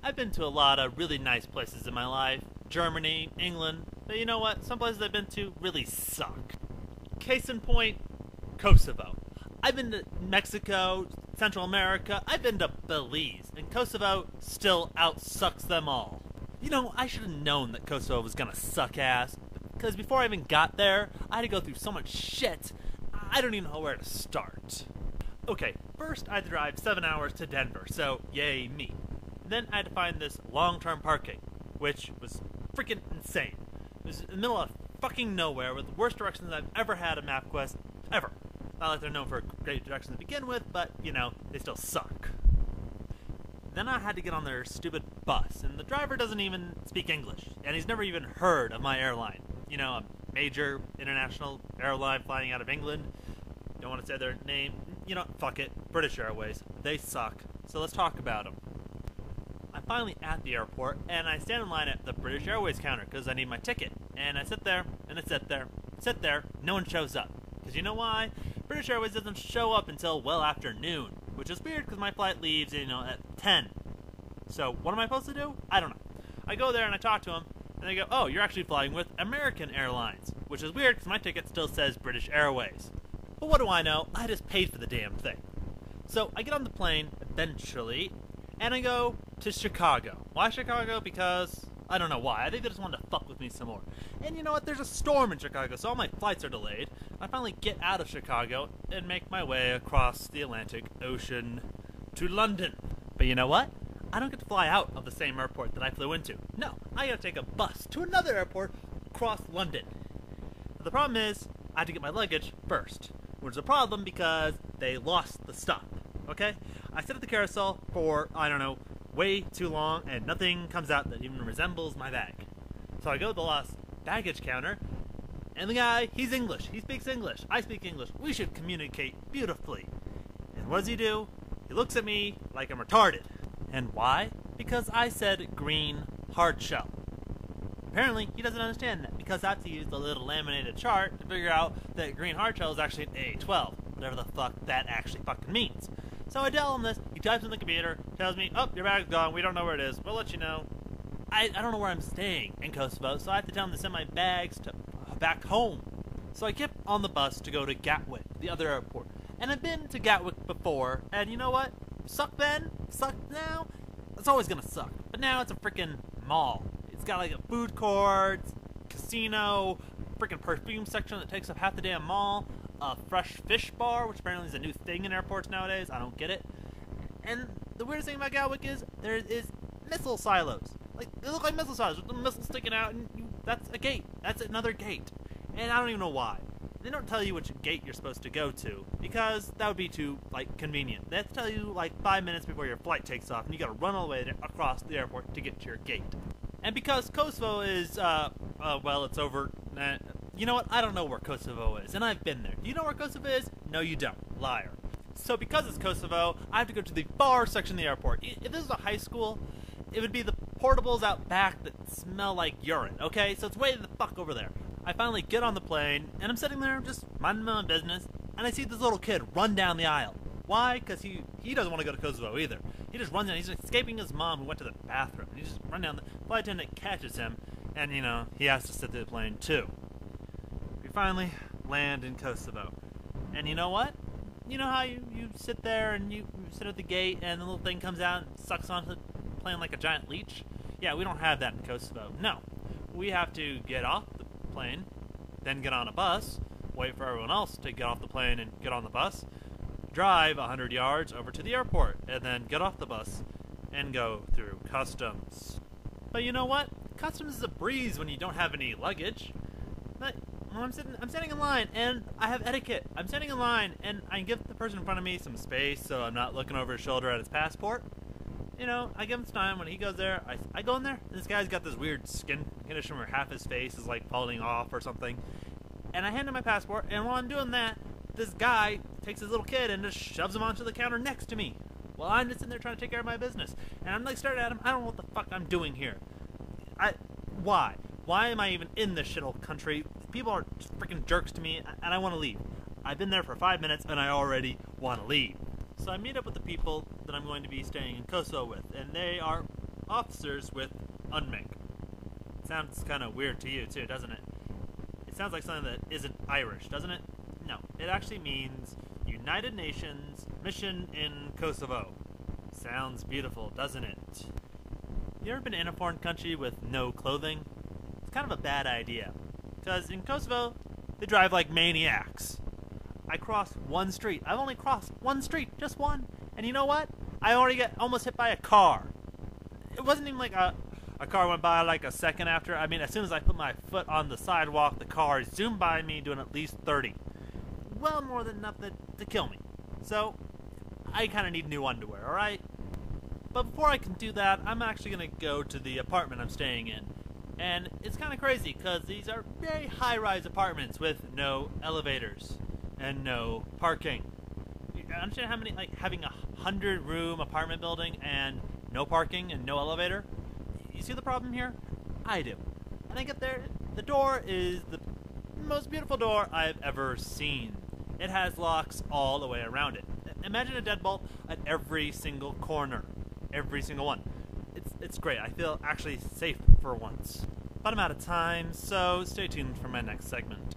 I've been to a lot of really nice places in my life. Germany, England, but you know what? Some places I've been to really suck. Case in point, Kosovo. I've been to Mexico, Central America, I've been to Belize, and Kosovo still outsucks them all. You know, I should have known that Kosovo was gonna suck ass, because before I even got there, I had to go through so much shit, I don't even know where to start. Okay, first I had to drive 7 hours to Denver, so yay me. Then I had to find this long-term parking, which was freaking insane. It was in the middle of fucking nowhere with the worst directions I've ever had at MapQuest, ever. Not like they're known for great directions to begin with, but, you know, they still suck. Then I had to get on their stupid bus, and the driver doesn't even speak English, and he's never even heard of my airline. You know, a major international airline flying out of England. Don't want to say their name. You know, fuck it. British Airways. They suck. So let's talk about them. I'm finally at the airport, and I stand in line at the British Airways counter because I need my ticket. And I sit there, and I sit there, no one shows up. Because you know why? British Airways doesn't show up until well after noon, which is weird because my flight leaves, you know, at 10. So what am I supposed to do? I don't know. I go there and I talk to them, and they go, oh, you're actually flying with American Airlines, which is weird because my ticket still says British Airways. But what do I know? I just paid for the damn thing. So I get on the plane, eventually, and I go to Chicago. Why Chicago? Because I don't know why. I think they just wanted to fuck with me some more. And you know what? There's a storm in Chicago, so all my flights are delayed. I finally get out of Chicago and make my way across the Atlantic Ocean to London. But you know what? I don't get to fly out of the same airport that I flew into. No, I gotta take a bus to another airport across London. But the problem is, I had to get my luggage first, which is a problem because they lost the stop. Okay? I sit at the carousel for, I don't know, way too long, and nothing comes out that even resembles my bag. So I go to the lost baggage counter, and the guy, he's English. He speaks English. I speak English. We should communicate beautifully. And what does he do? He looks at me like I'm retarded. And why? Because I said green hard shell. Apparently, he doesn't understand that, because I have to use the little laminated chart to figure out that green hard shell is actually an A12, whatever the fuck that actually fucking means. So I tell him this, he types in the computer, tells me, oh, your bag's gone, we don't know where it is, we'll let you know. I don't know where I'm staying in Kosovo, so I have to tell him to send my bags to back home. So I get on the bus to go to Gatwick, the other airport. And I've been to Gatwick before, and you know what? Suck then, suck now, it's always gonna suck. But now it's a freaking mall. It's got like a food court, casino, freaking perfume section that takes up half the damn mall, a fresh fish bar, which apparently is a new thing in airports nowadays. I don't get it. And the weirdest thing about Gatwick is there is missile silos. Like, they look like missile silos with the missiles sticking out, and that's a gate. That's another gate. And I don't even know why. They don't tell you which gate you're supposed to go to, because that would be too, like, convenient. They have to tell you, like, 5 minutes before your flight takes off, and you gotta run all the way across the airport to get to your gate. And because Kosovo is, well, it's over, you know what, I don't know where Kosovo is, and I've been there. Do you know where Kosovo is? No, you don't. Liar. So because it's Kosovo, I have to go to the bar section of the airport. If this was a high school, it would be the portables out back that smell like urine, okay? So it's way the fuck over there. I finally get on the plane, and I'm sitting there just minding my own business, and I see this little kid run down the aisle. Why? Because he doesn't want to go to Kosovo either. He just runs down, he's escaping his mom who went to the bathroom. He just runs down, the flight attendant catches him, and, you know, he has to sit through the plane too. We finally land in Kosovo. And you know what? You know how you sit there and you sit at the gate and the little thing comes out and sucks onto the plane like a giant leech? Yeah, we don't have that in Kosovo. No. We have to get off the plane, then get on a bus, wait for everyone else to get off the plane and get on the bus, drive 100 yards over to the airport, and then get off the bus and go through customs. But you know what? Customs is a breeze when you don't have any luggage. But I'm standing in line, and I have etiquette. I'm standing in line, and I give the person in front of me some space so I'm not looking over his shoulder at his passport. You know, I give him some time. When he goes there, I go in there. This guy's got this weird skin condition where half his face is like falling off or something. And I hand him my passport, and while I'm doing that, this guy takes his little kid and just shoves him onto the counter next to me. While I'm just sitting there trying to take care of my business. And I'm like staring at him, I don't know what the fuck I'm doing here. Why? Why am I even in this shithole country? People are freaking jerks to me, and I want to leave. I've been there for 5 minutes, and I already want to leave. So I meet up with the people that I'm going to be staying in Kosovo with, and they are officers with unmake. Sounds kind of weird to you too, doesn't it? It sounds like something that isn't Irish, doesn't it? No, it actually means United Nations Mission in Kosovo. Sounds beautiful, doesn't it? You ever been in a foreign country with no clothing? It's kind of a bad idea. Because in Kosovo, they drive like maniacs. I crossed one street. I've only crossed one street, just one. And you know what? I already got almost hit by a car. It wasn't even like a car went by like a second after. I mean, as soon as I put my foot on the sidewalk, the car zoomed by me doing at least 30. Well, more than enough to kill me. So, I kind of need new underwear, alright? But before I can do that, I'm actually going to go to the apartment I'm staying in. And it's kind of crazy, because these are very high-rise apartments with no elevators and no parking. You understand how many, like, having a 100-room apartment building and no parking and no elevator? You see the problem here? I do. And I get there, the door is the most beautiful door I've ever seen. It has locks all the way around it. Imagine a deadbolt at every single corner. Every single one. It's great. I feel actually safe for once. But I'm out of time, so stay tuned for my next segment.